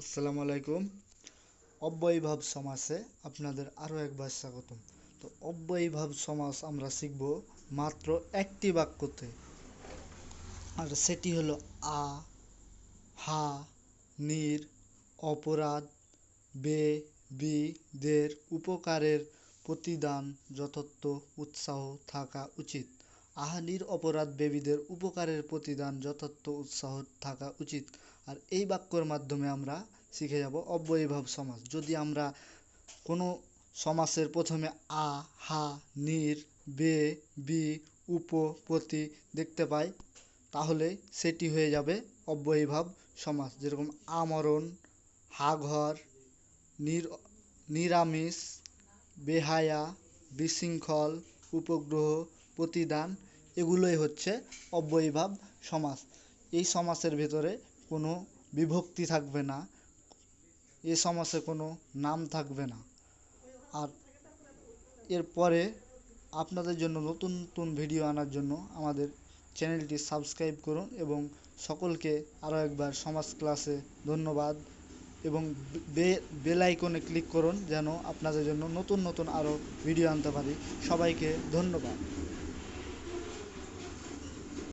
আসসালামু আলাইকুম। অব্যয়ীভাব সমাসে আপনাদের আরও একবার স্বাগতম। তো অব্যয়ীভাব সমাস আমরা শিখব মাত্র একটি বাক্যতে, আর সেটি হলো আ, হা, নির, অপরাধ, বে, বি, দের উপকারের প্রতিদান যথার্থ উৎসাহ থাকা উচিত। আহানির অপরাধ বেবিদের উপকারের প্রতিদান যথার্থ উৎসাহ থাকা উচিত। আর এই বাক্যর মাধ্যমে আমরা শিখে যাব অব্যয়ীভাব সমাস। যদি আমরা কোনো সমাসের প্রথমে আ, হা, নির, বে, বি, উপ, প্রতি দেখতে পাই, তাহলে সেটি হয়ে যাবে অব্যয়ীভাব সমাস। যেরকম আমরণ, হাঘর, নিরামিষ, বেহায়া, বিশৃঙ্খল, উপগ্রহ, প্রতিদান, এগুলোই হচ্ছে অব্যয়ীভাব সমাস। এই সমাসের ভেতরে কোনো বিভক্তি থাকবে না, এই সমাসে কোনো নাম থাকবে না। আর এরপরে আপনাদের জন্য নতুন নতুন ভিডিও আনার জন্য আমাদের চ্যানেলটি সাবস্ক্রাইব করুন এবং সকলকে আরও একবার সমাজ ক্লাসে ধন্যবাদ এবং বেল আইকনে ক্লিক করুন যেন আপনাদের জন্য নতুন নতুন আরও ভিডিও আনতে পারি। সবাইকে ধন্যবাদ।